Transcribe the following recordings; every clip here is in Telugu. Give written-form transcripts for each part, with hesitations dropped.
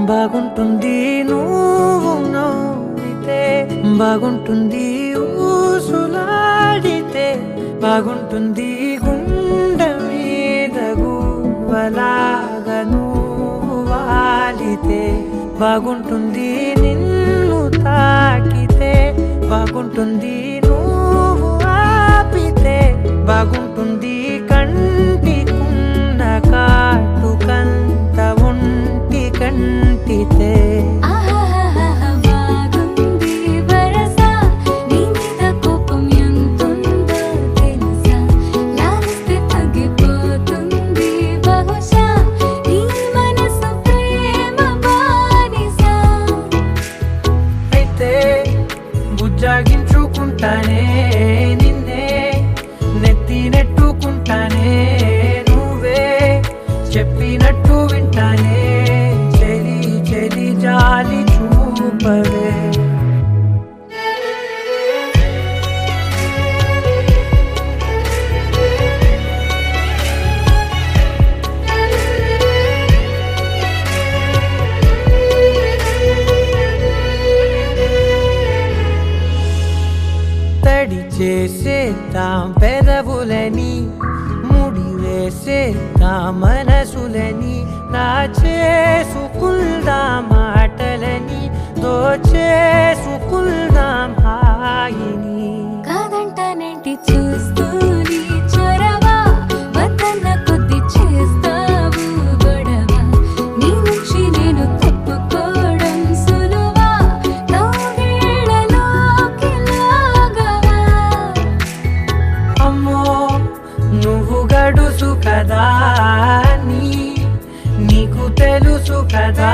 బాగుంటుంది నువ్వు నవ్వితే, బాగుంటుంది ఊసులాడితే, బాగుంటుంది గుండె మీద గువ్వలాగా నువ్వు వాలితే, బాగుంటుంది నిన్ను తాకితే, బాగుంటుంది నువ్వు ఆపితే, బాగుంటుంది కంటికున్న కాటుకంత ఒంటి కంటితే. బుజ్జాగించుకుంటానే నిన్నే, నెత్తి నెట్టుకుంటానే, నువ్వే చెప్పినట్టు వింటానే, చెలి చెలి జాలి చూపవే. తడి చేసేద్దాం పెదవులని, ముడి వేసేద్దాం మనసులని, నా చేసుకుందాం మాటలని, దోచేసుకుందాం హాయిని. కాదంటానేంటి చూస్తూ నీ చొరవ, వద్దన్న కొద్ది చేస్తావు గొడవ, నీ నుంచి నేను తప్పుకోవడం సులువా, నవ్వేళ్ళలోకి లాగవా. అమ్మో నువ్వు గడుసు కదా, నీకు తెలుసు కదా,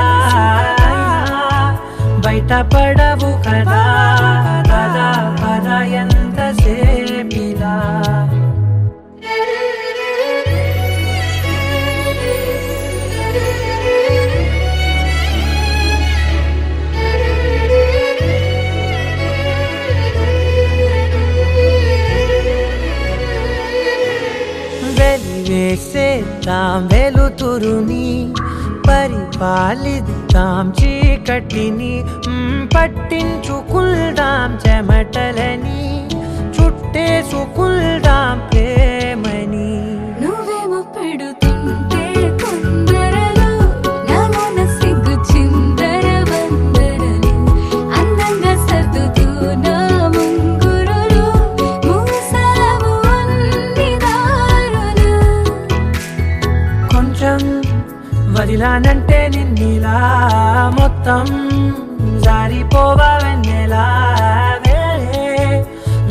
బయట పడవు కదా, పద పద ఎంతసేపిలా. వెలివేసేద్దాం వెలుతురుని, పరిపాలిద్దాం చీకటిని, పట్టించుకుందాం చెమటలని, చుట్టేసుకుందాం ప్రేమని. నువ్వేమో పెడుతుంటే కొందరలు, నాలోన సిగ్గు చిందర వందరలు, అందంగా సర్దుతూ నా ముంగురులు, మూసావు అన్ని దారులు. కొంచెం వదిలానంటే నిన్నిలా, మొత్తం జారిపోవా వెన్నెలా,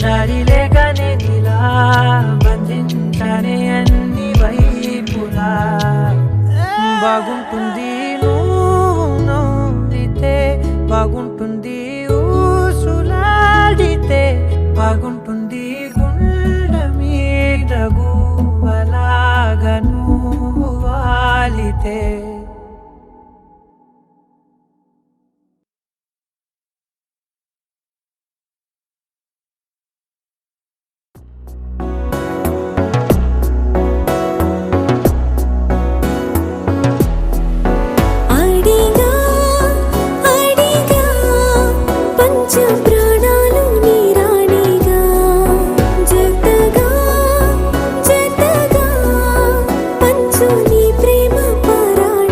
దారి లేక నేనిలా బంధించనే అన్ని వైపులా. బాగుంటుంది నువ్వు నవ్వితే, బాగుంటుంది ఊసులాడితే, బాగుంటుంది గుండె మీద గువ్వలాగా నువ్వు వాలితే. నీ ప్రేమ పరాణి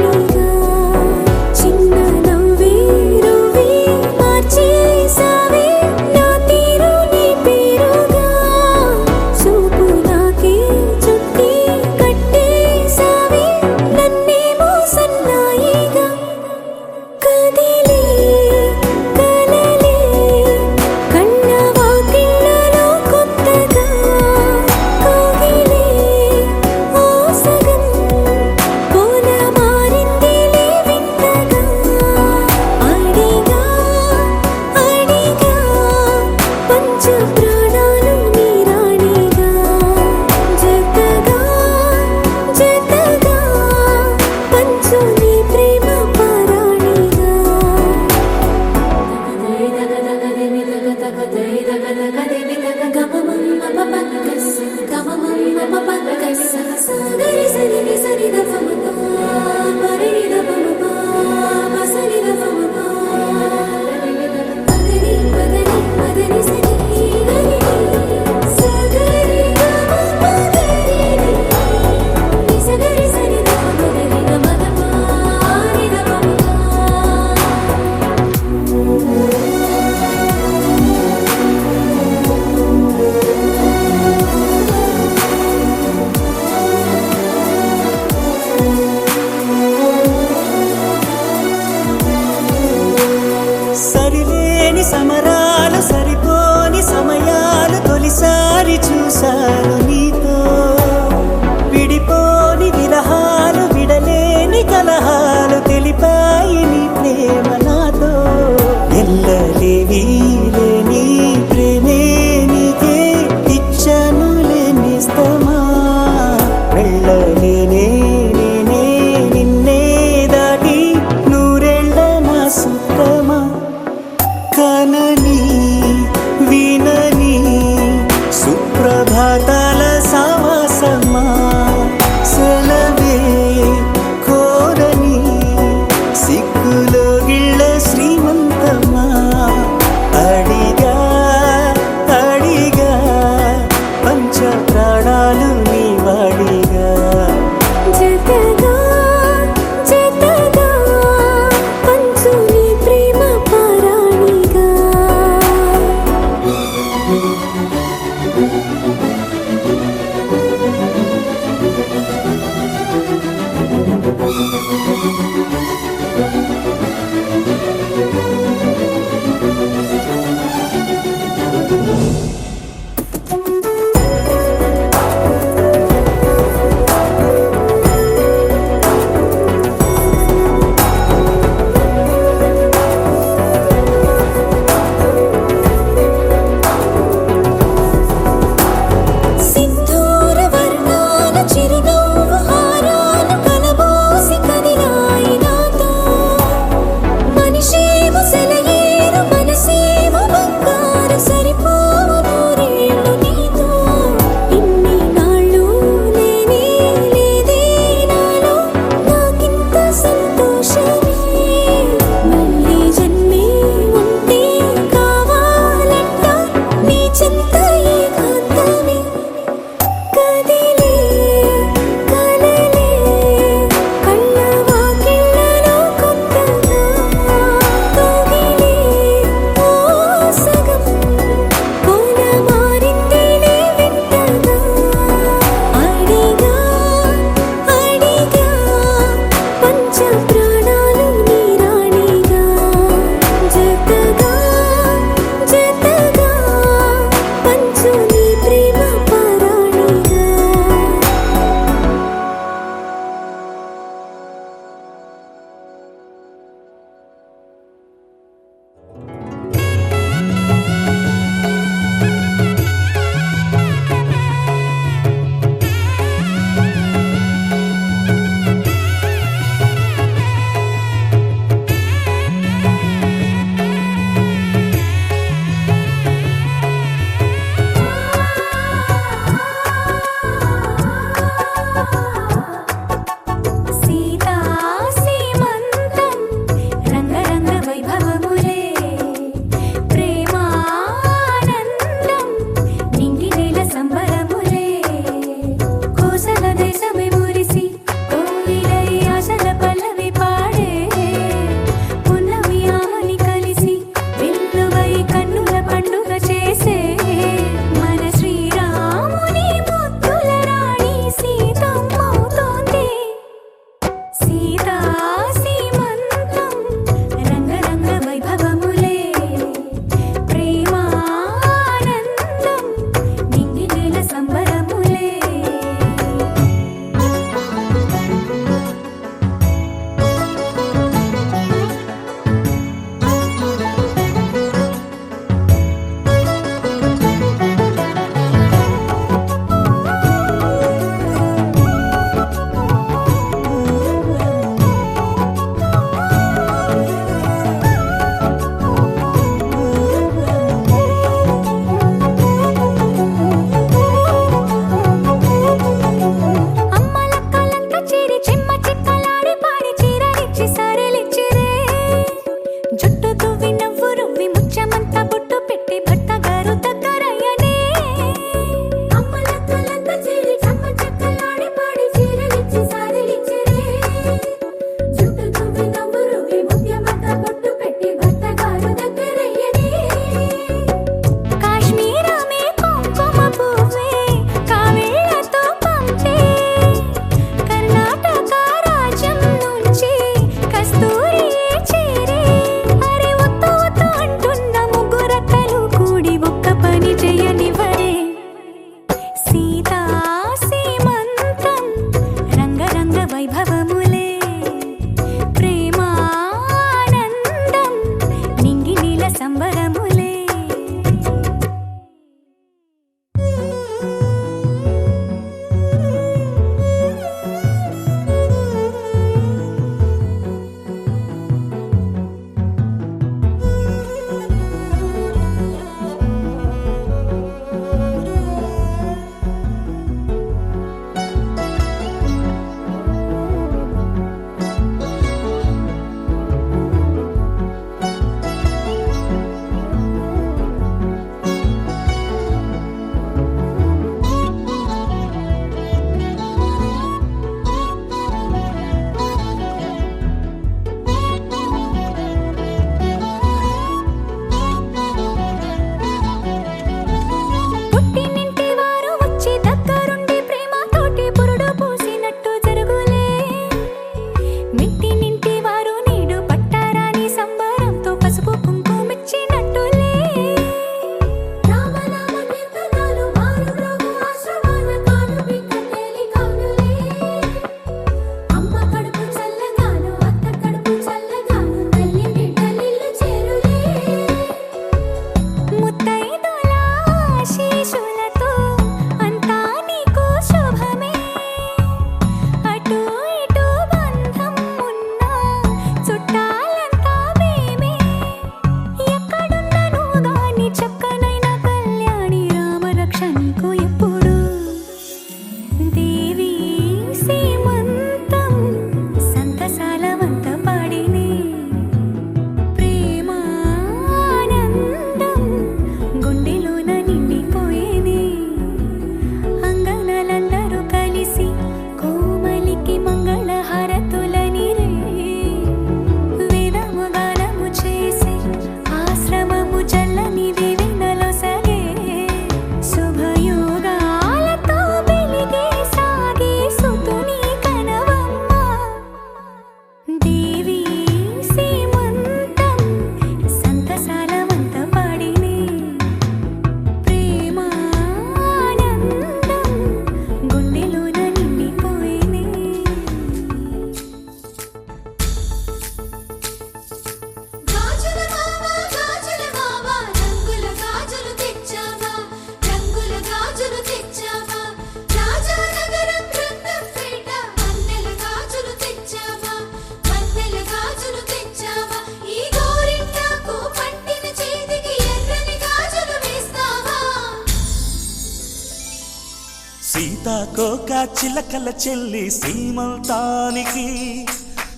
సీతాకోక చిలకల చెల్లి సీమంతానికి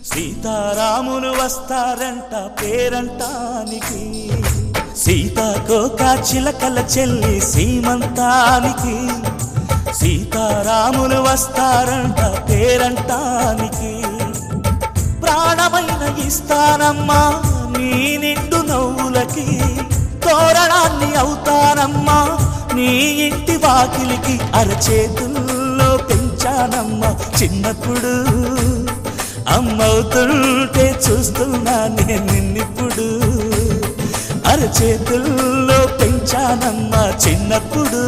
సీతారాములు వస్తారంట పేరంటానికి. సీతాకోక చిలకల చెల్లి సీమంతానికి సీతారాములు వస్తారంట పేరంటానికి. ప్రాణమైన ఇస్తానమ్మా నీ నిండు నవ్వులకి, తోరణాన్ని అవుతానమ్మా నీ ఇంటి వాకిలికి. అరచేతుల్లో పెంచానమ్మా చిన్నప్పుడు, అమ్మవుతుంటే చూస్తున్నా నేను నిన్నిప్పుడు. అరచేతుల్లో పెంచానమ్మా చిన్నప్పుడు,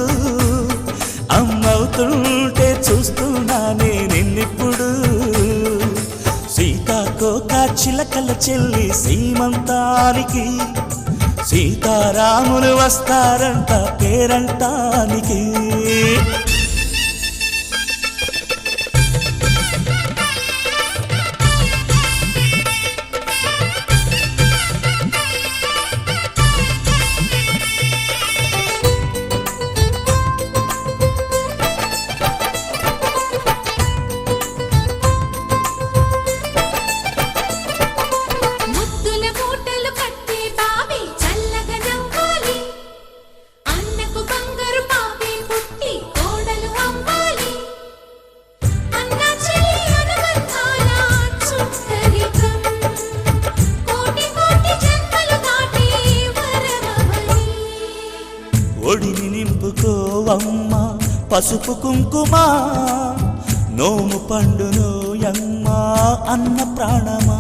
అమ్మవుతుంటే చూస్తున్నా నేను నిన్నిప్పుడు. సీతాకోక చిలకల చెల్లి సీమంతానికి సీతారాములు వస్తారంట పేరంటానికి. ఒడిని నింపుకోవమ్మా పసుపు కుంకుమ, నోము పండునోయమ్మా అన్న ప్రాణమా.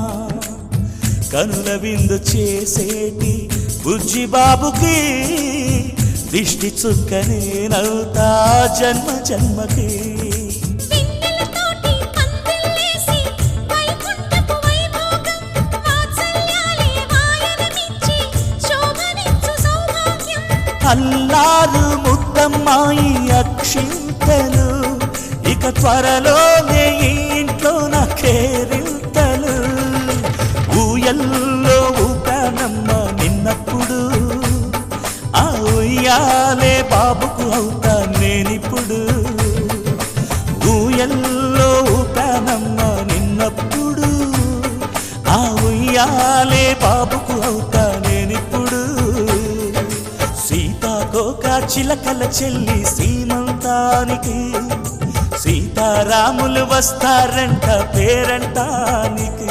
కనుల విందు చేసేటి బుజ్జి బాబుకి దిష్టి చుక్కనేనవుతా జన్మ జన్మకి. అల్లారు ముద్దమ్మాయి అక్షింతలు, ఇక త్వరలోనే ఇంట్లో నా కేరింతలు. ఊయల్లో ఊపానమ్మ నిన్నప్పుడు, ఆ ఉయ్యాలే బాబుకు అవుతా నేనిప్పుడు. ఊయల్లో ఊపానమ్మ నిన్నప్పుడు, ఆ ఉయ్యాలే బాబుకు అవుతా నేనిప్పుడు. సీతాకోక చిలకల చెల్లి సీమంతానికి సీతారాములు వస్తారంట పేరంటానికి.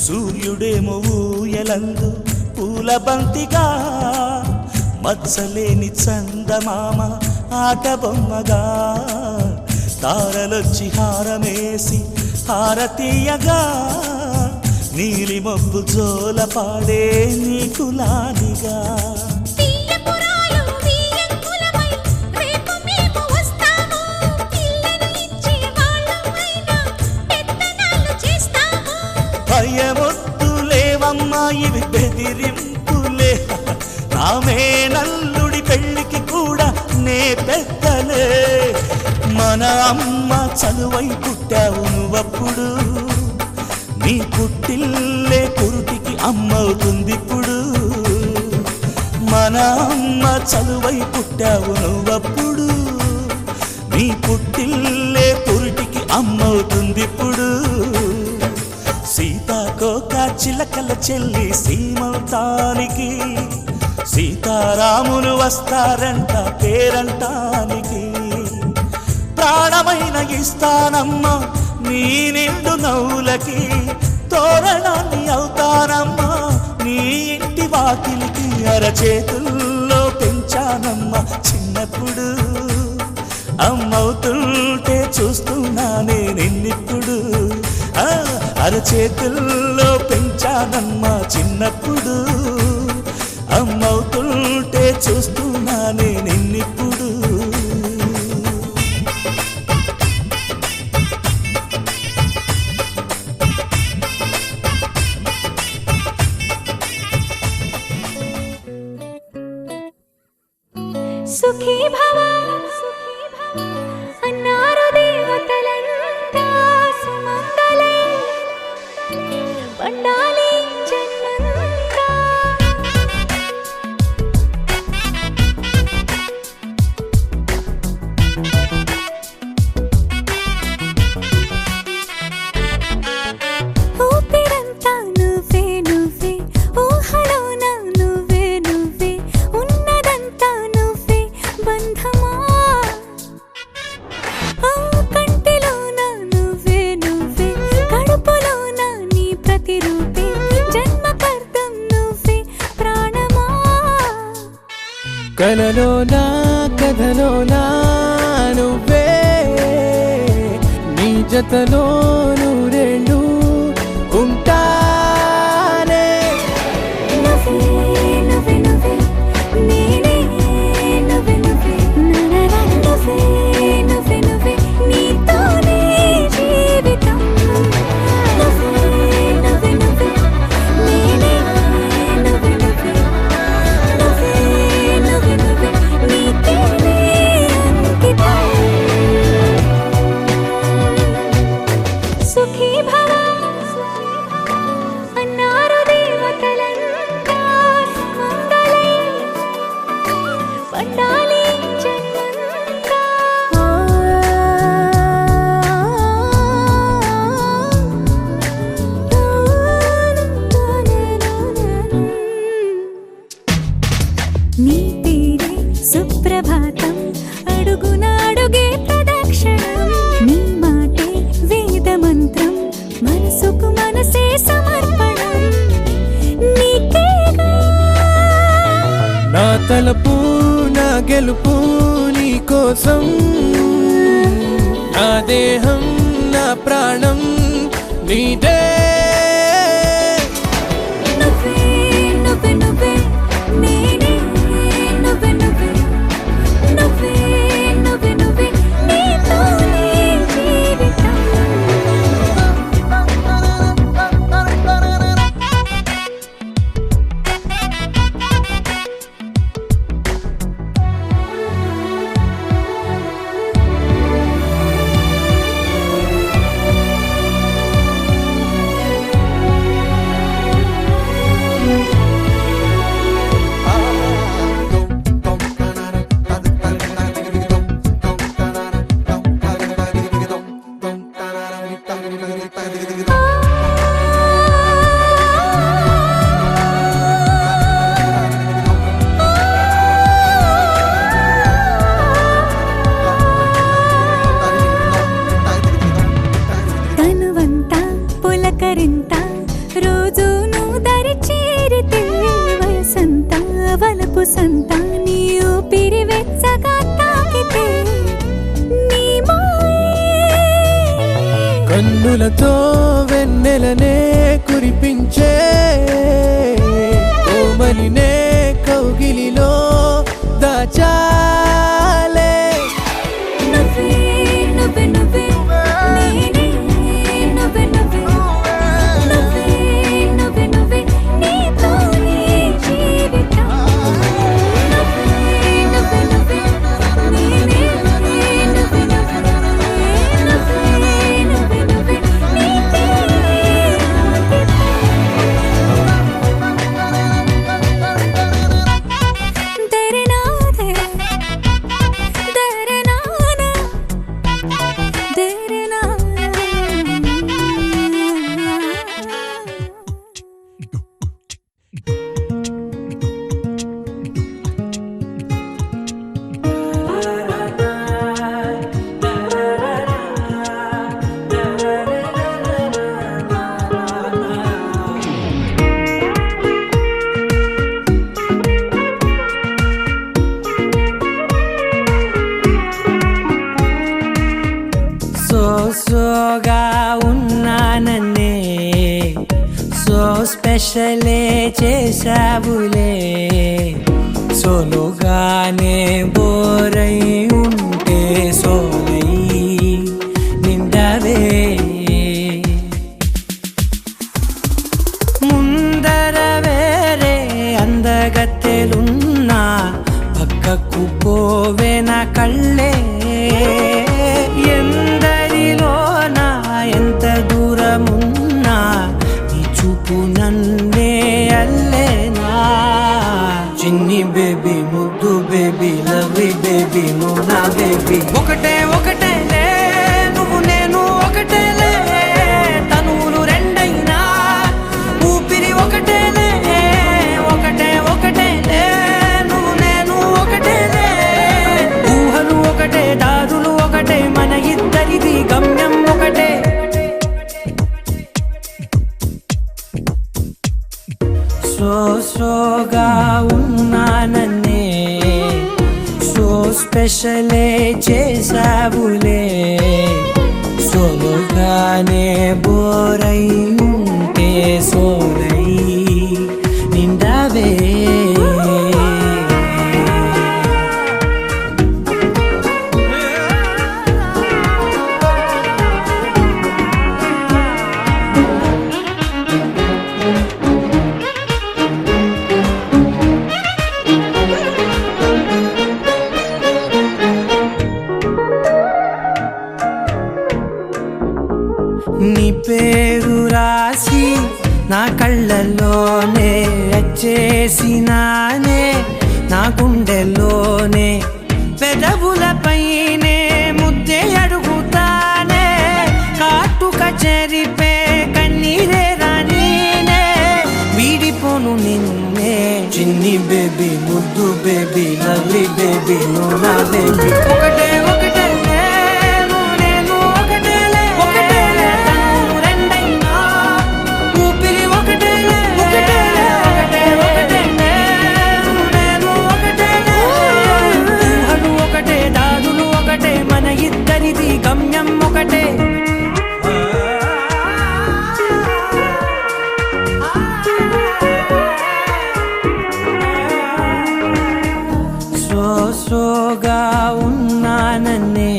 సూర్యుడేమో ఊయలందు పూల బంతిగా, మచ్చలేని చందమామ ఆట బొమ్మగా. తారలొచ్చి హారమేసి హారతీయగా, నీలి మబ్బు జోల పాడే నీకు లాలిగా. భయమొద్దులేవమ్మా ఇవి బెదిరింపులే, నామే నల్లుడి పెళ్ళికి కూడా నే పెద్దలే. మన అమ్మ చలువై పుట్టావు నువ్వప్పుడు, నీ పుట్టిల్లే పురుటికి అమ్మవుతుందిప్పుడు. మన అమ్మ చలువై పుట్టావు నువ్వప్పుడు, నీ పుట్టిల్లే పురుటికి అమ్మవుతుందిప్పుడు. సీతాకోక చిలకల చెల్లి సీమంతానికి సీతారాములు వస్తారంట పేరంటానికి. ప్రాణమైన ఇస్తానమ్మా నీ నిండు నవ్వులకి, తోరణాన్ని అవుతానమ్మా నీ ఇంటి వాకిలికి. అరచేతుల్లో పెంచానమ్మా చిన్నప్పుడు, అమ్మవుతుంటే చూస్తున్నానే నిన్నిప్పుడు. అరచేతుల్లో పెంచానమ్మా చిన్నప్పుడు, అమ్మవుతుంటే చూస్తున్నానే నిన్నిప్పుడు. కలలోనా కథలోనా నువ్వే నీ జతలో నూరేళ్ళు ఉంటానే నువ్వే నువ్వే నువ్వే నేనే నువ్వే నువ్వే నువ్వే నువ్వే నువ్వే నీతోనే జీవితం నువ్వే నువ్వే నువ్వే నేనే నువ్వే నువ్వే నువ్వే నువ్వే నువ్వే నీతోనే అంకితం సుఖీ భవ అన్నారు దేవతలంతా మంగళై పండాలి జన్మంతా నీ పేరే సుప్రభాతం అడుగున అడుగే ప్రదక్షిణం నీ మాటే వేద మంత్రం మనసుకు మనసే సమర్పణం నీకేగా నా తలపు నా గెలుపు నీ కోసం నా దేహం నా ప్రాణం నీదే నువ్వే నువ్వే నువ్వే నేనే నువ్వే నువ్వే నువ్వే నువ్వే నువ్వే నీతోనే జీవితం తనువంతా పులకరింత రోజు నువ్వు దరి చేరితే వయసంతా వలపు సంత నీ ఊపిరి వెచ్చగా తాకితే నీ మాయే కన్నులతో వెన్నెలనే కురిపించే కోమలినే కౌగిలిలో దాచాలే నువ్వే నువ్వే నువ్వే నేనే నువ్వే నువ్వే నువ్వే నువ్వే నువ్వే నీతోనే జీవితం నువ్వే నువ్వే నువ్వే నేనే నువ్వే నువ్వే నువ్వే నువ్వే నువ్వే నీతోనే దరనాదే దరనానా సోగా ఉన్నానన్నే సో స్పెషలే చేసావులే సోలోగానే బోరై ఉంటే సోలై నిండవే ముందర వేరే అందగత్తెలున్నా పక్కకు పోవే నా కళ్ళే ఎందరిలోనా ఎంత దూరమున్నా నీ చూపు నన్నే అల్లేనా చిన్ని బేబీ ముద్దు బేబీ లవ్లీ బేబీ నువ్వు నా బేబీ ఒకటే ఒకటేలే నువ్వు నేను ఒకటేలే తనువులు రెండైనా ఊపిరి ఒకటేలే ఒకటే ఒకటేలే నువ్వు నేను ఒకటేలే ఊహలు ఒకటే దారులు ఒకటే మన ఇద్దరిది గమ్యం ఒకటే సోగా ఉన్నానన్నే స్పెషలే చేసావులే సోలోగానే బోరై ఉంటే సోలై నిండావే నీ పేరు రాసి నా కళ్ళల్లోనే వచ్చేసినానే నా గుండెల్లోనే పెదవులపైనే ముద్దే అడుగుతానే కాటుక చెరిపే కన్నీరే రానీనే వీడిపోను నిన్నే చిన్ని బేబీ ముద్దు బేబీ లవ్లీ బేబీ నువ్వు నా బేబీ ఒకటే ఒకటే గమ్యం ఒకటే సోగా ఉన్నానన్నే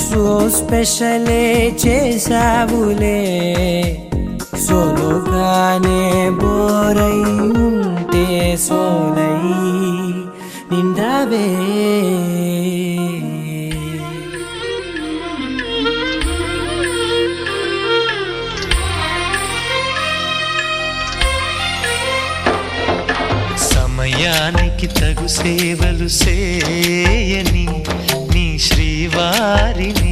సో స్పెషలే చేసావులే సోలోగానే బోరై ఉంటే సోలై నిండావే సమయానికి తగు సేవలు చేయని నీ శ్రీవారిని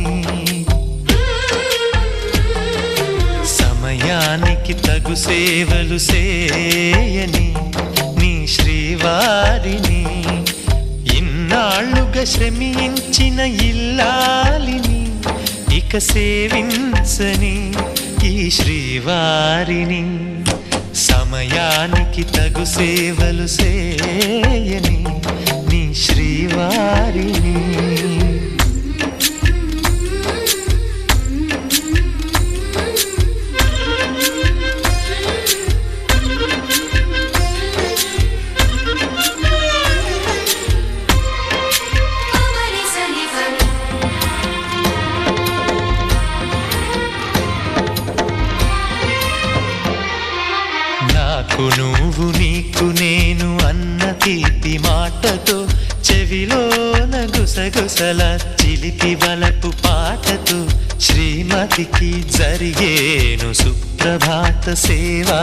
సమయానికి తగు సేవలు చేయని నీ శ్రీవారిని ఇన్నాళ్ళుగా శ్రమించిన ఇల్లాలిని ఇక సేవించని ఈ శ్రీవారిని సమయానికి తగు సేవలు చేయని నీ శ్రీవారిని నాకు నువ్వు నీకు నేను అన్న తీపి మాటతో చెవిలోన గుసగుసల చిలిపి వలపు పాటతో శ్రీమతికి జరిగేను సుప్రభాత సేవా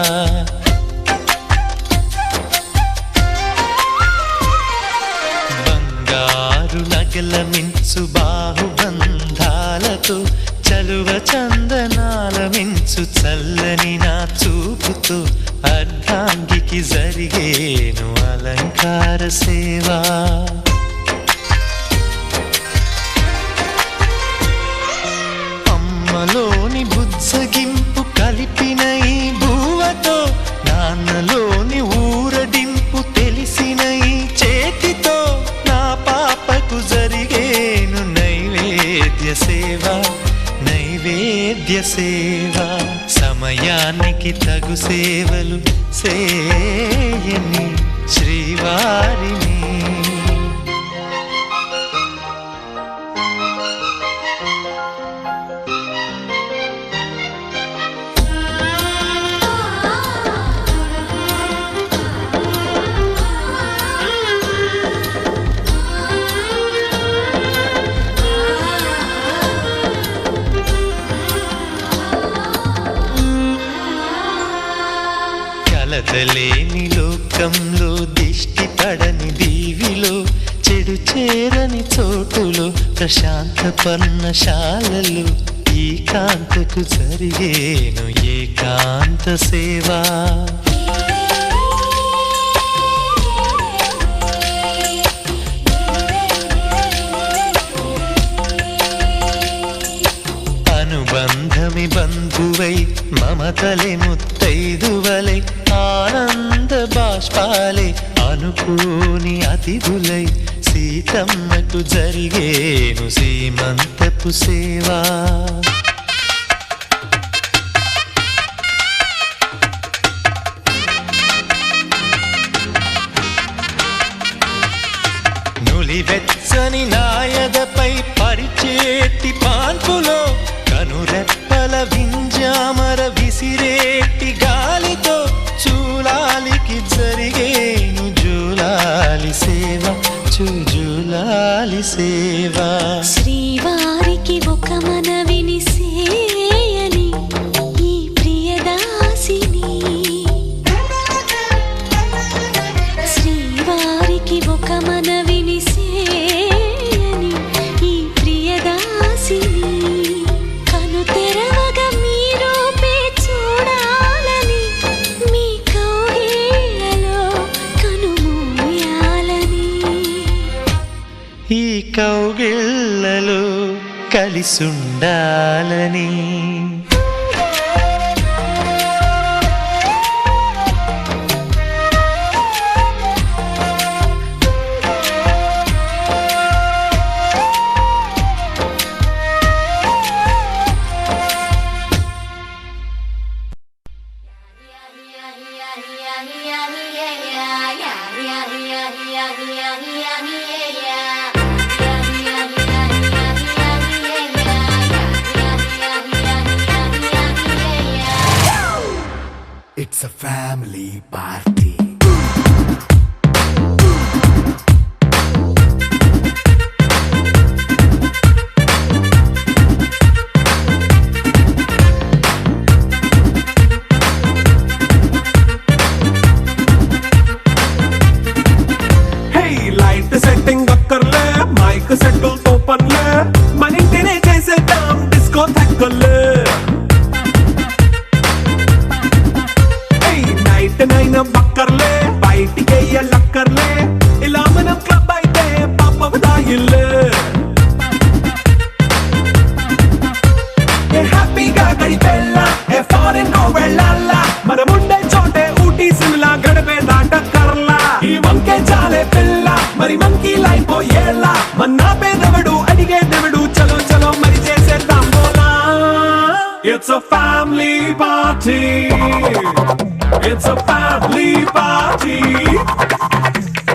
బంగారు నగల మించు బాహుబంధాలతో చలువ చందనాల మించు చల్లని నా చూపుతో అర్ధాంగికి జరిగేను అలంకార సేవా అమ్మలోని బుజ్జగింపు కలిపిన ఈ భూవతో నాన్నలోని ఊరడింపు తెలిసిన ఈ చేతితో నా పాపకు జరిగేను నైవేద్య సేవ నైవేద్య సేవ సమయానికి తగు సేవలు చేయని శ్రీవారిని కలతలేని లోకంలో దిష్టి పడని దీవిలో చెడు చేరని చోటులో ప్రశాంత పర్ణశాలలో ఈ కాంతకు జరిగేను ఏకాంత సేవా అనుబంధమి బంధువై మమతలే ముత్తైదువలై ఆనంద బాష్పాలే అనుకోని అతిథులై సీతమ్మకు జరిగేను సీమంతపు సేవా నులివెచ్చని నాయదపై పరిచేటి పాన్పులో కనురెప్పల వింజామర విసిరేటి గాలితో చూలాలికి జరిగేను జూలాలి సేవ జూలాలి సేవ శ్రీవారికి ఒక మనవిని సేయని ఈ ప్రియదాసిని శ్రీవారికి ఒక మనవిని సేయని ఈ ప్రియదాసిని కను తెరవగా మీ రూపే చూడాలని మీ కౌగిళ్ళలో కనుమూయాలని ఈ కౌగిళ్ళలో కలిసుండాలని It's a family party. Hey, light setting akkarle, mic settle to panle, manintine chesedam disco thakkale. నైన బక్కర్లే బయటికెయ్య లక్కర్లే ఇలా మనం క్లబ్ అయితే పాపదాయిల్లే హ్యాపీగా గడిపెళ్ళ ఫారెన్ నో వెళ్ళాల మనముండే చోటే ఊటీ సిమ్లా గడిపే దాటక్కర్లా ఈ వంకే చాలే పిల్ల మరి మంకీ లైఫ్ ఏళ్ళ మన్నా పేదవడు అడిగేదెవడు చలో చలో మరి చేసేద్దాం బోలా It's a family party. It's a family party.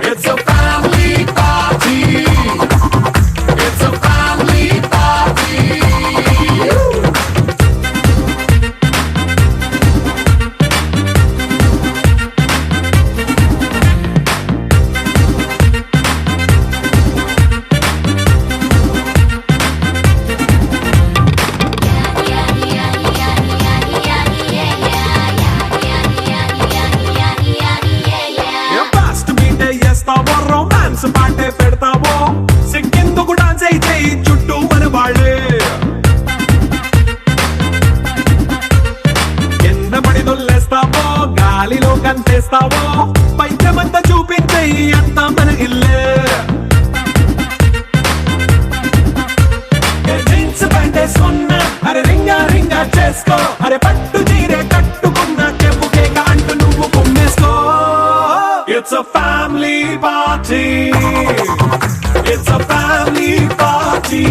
It's a family party. It's a family party. Romance పాటే పెడతావో సిక్కిందుకు డాన్స్ అయితే చుట్టూ మన వాళ్ళే కింద పడి దొల్లేస్తావో గాలిలో కంటేస్తావో పైకమంతా చూపించే అంతా మన ఇల్లే జీన్స్ ప్యాంట్ వేసుకున్నా అరే రింగా రింగా చేసుకో అరే పట్టు చీరే కట్టుకున్నా చెప్పు కేక అంటూ నువ్వు కుమ్మేసుకో It's a family party. It's a family party.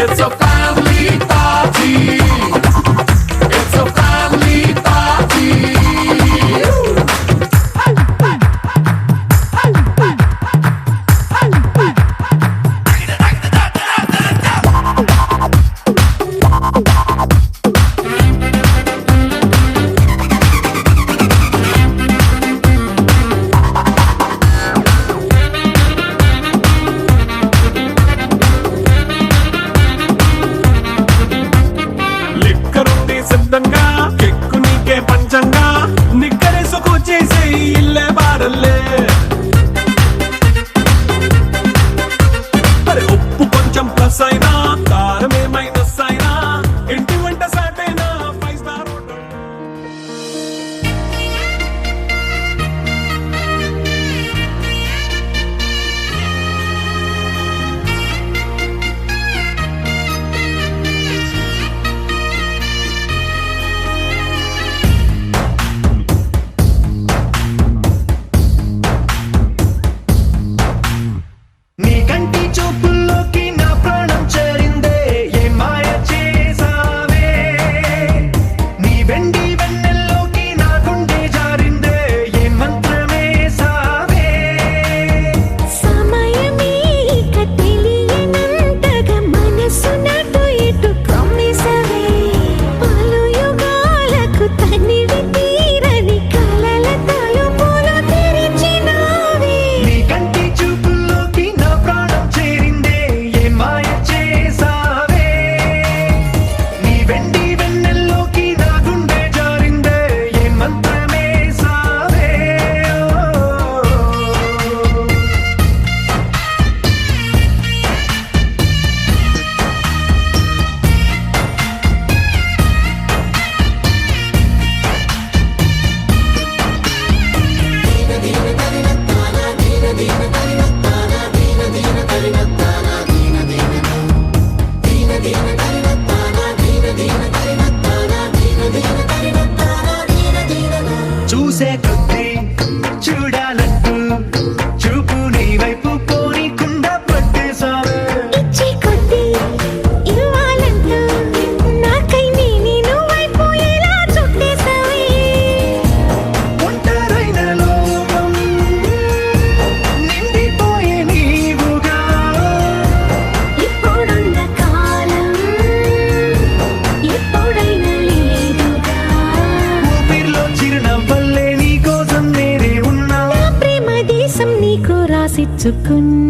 It's a family party. It's a family party. దోచుకున్న